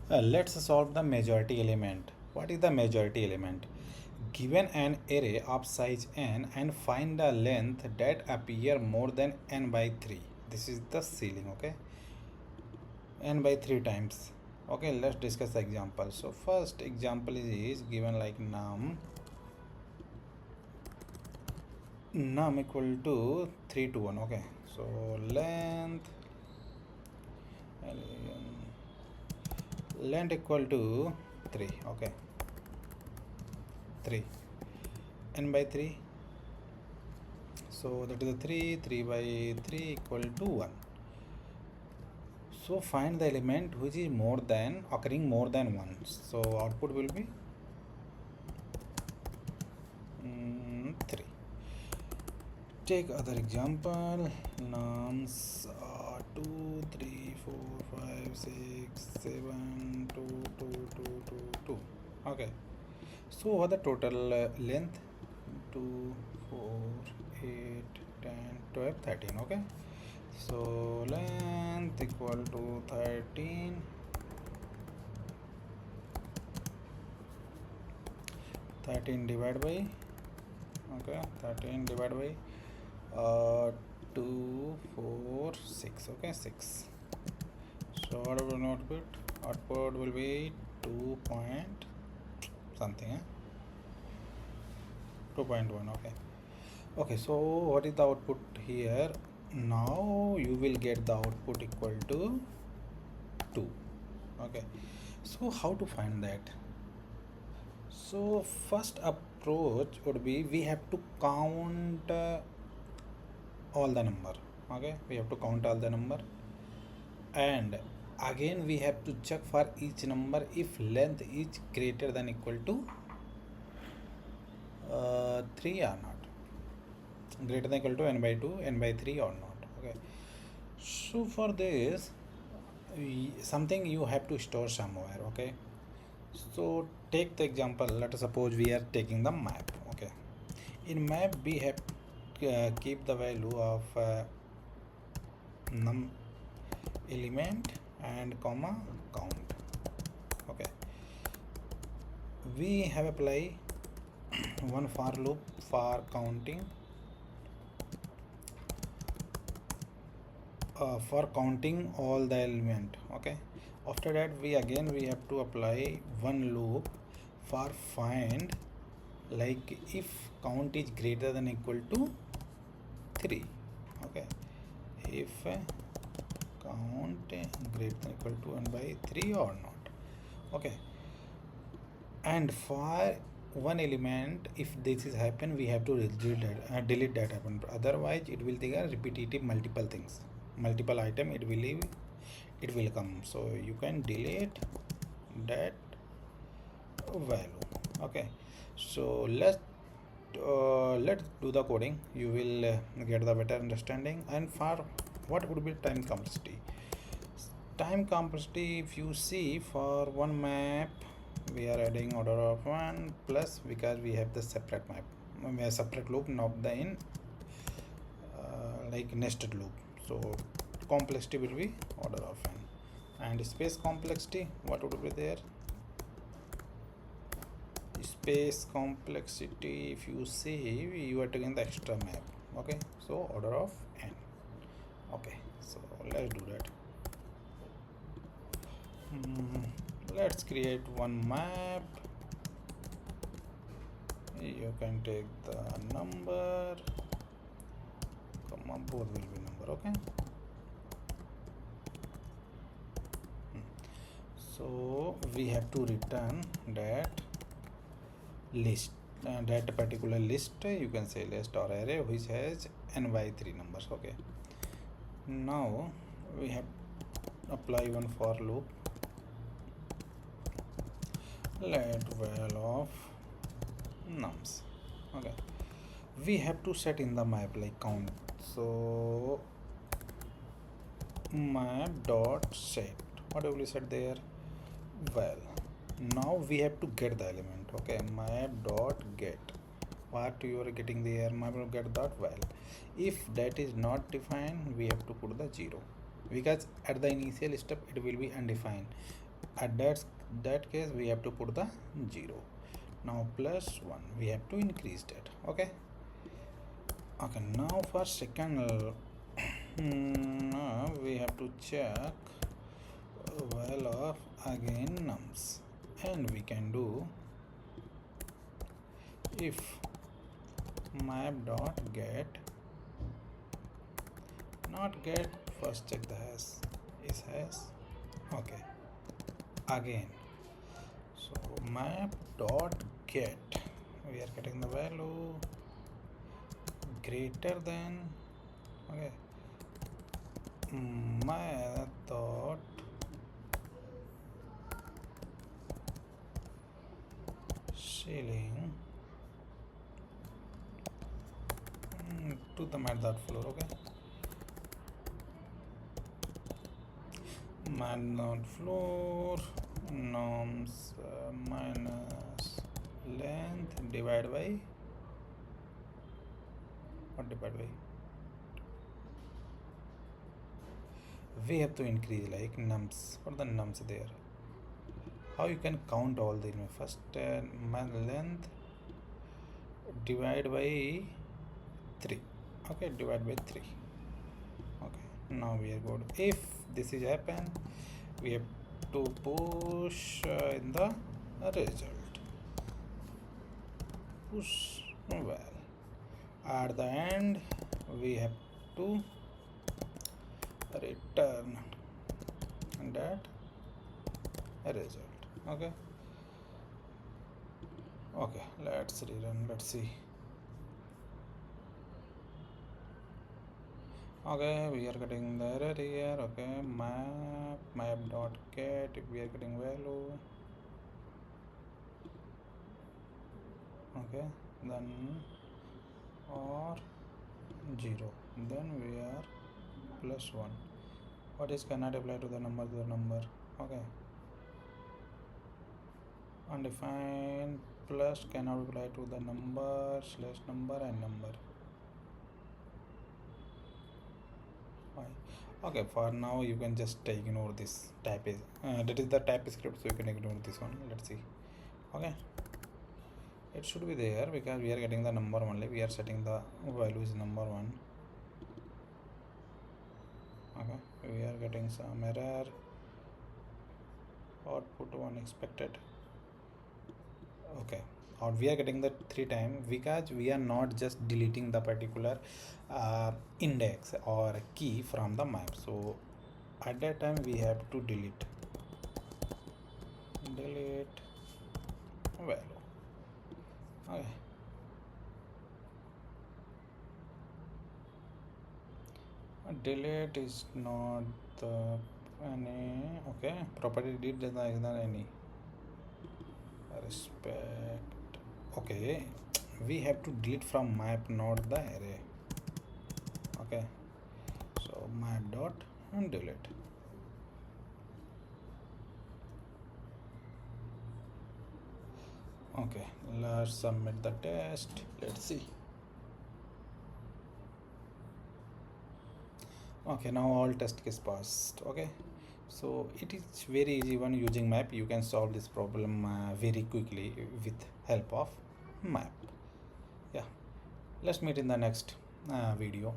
Let's solve the majority element. What is the majority element? Given an array of size n and find the length that appear more than n by 3. This is the ceiling, okay? N by 3 times. Okay, let's discuss the example. So first example is given like num equal to 3 to 1. Okay, so length equal to 3. Okay, 3 n by 3, so that is a 3 by 3 equal to 1. So find the element which is occurring more than 1. So output will be 3. Take other example. Nums 2 3 4 5 6 7 2 2 2 2 2. Okay, so what the total length? 2 4 8 10 12 13. Okay, so length equal to 13. 13 divided by, okay, 13 divided by 2 4 6. Okay, 6. So what will output will be 2 point something, 2.1. Okay, so what is the output here? Now you will get the output equal to 2. Okay, so how to find that? So first approach would be, we have to count all the number. Okay, we have to count all the number, and again we have to check for each number if length is greater than equal to 3 or not, greater than equal to n by 2, n by 3 or not. Okay, so for this something you have to store somewhere. Okay, so take the example, let us suppose we are taking the map. Okay, in map we have keep the value of num element and comma count. Okay, we have apply one for loop for counting all the element. Okay, after that we have to apply one loop for find, like if count is greater than equal to 3. Okay, if count greater than equal to 1 by 3 or not. Okay, and for one element, if this is happen, we have to delete that happen, otherwise it will take a repetitive multiple item, it will come. So you can delete that value. Okay, so let's do the coding. You will get the better understanding. And for what would be time complexity, if you see, for one map we are adding order of 1 plus, because we have the separate map, a separate loop, not the in like nested loop. So complexity will be order of n. And space complexity, what would be there? Space complexity, if you see, you are taking the extra map. Okay, so order of n. Okay, so let's do that. Let's create one map. You can take the number, comma, both will be number. Okay, so we have to return that list, that particular list, you can say list or array, which has n by 3 numbers. Okay, now we have apply one for loop, let val of nums. Okay, we have to set in the map like count. So map dot set, what will we set there? Val. Now we have to get the element. Okay, map dot get, what you are getting there? Map dot get dot val. If that is not defined, we have to put the 0, because at the initial step it will be undefined. At that case we have to put the 0. Now plus 1, we have to increase that. Okay, now for second now we have to check val of again nums, and we can do if map dot get, not get, first check the hash is hash. Okay, again, so map dot get, we are getting the value greater than, okay, map dot ceiling to the map dot floor. Okay, map dot floor norms minus length divided by what, divided by, we have to increase like nums, for the nums there. How you can count all the first length divide by 3. Okay, divide by 3. Okay, now we are good. If this is happen, we have to push in the result, push well. At the end we have to return that result. Okay, let's rerun, let's see. Okay, we are getting the error here. Okay, map dot get, if we are getting value, okay, then or 0, then we are plus 1. What is cannot apply to the number, okay, undefined plus cannot apply to the number, slash number and number. Fine. Okay, for now you can just ignore this type is that is the TypeScript, so you can ignore this one. Let's see. Okay, it should be there because we are getting the number only, we are setting the value is number 1. Okay, we are getting some error, output 1 expected. Okay, or we are getting the 3 times because we are not just deleting the particular index or key from the map, so at that time we have to delete value. Okay, delete is not the any. Okay, property delete is not any respect. Okay, we have to delete from map, not the array. Okay, so map dot and delete. Okay, let's submit the test. Let's see. Okay, now all test case passed. Okay, so it is very easy when using map. You can solve this problem very quickly with help of map. Yeah, let's meet in the next video.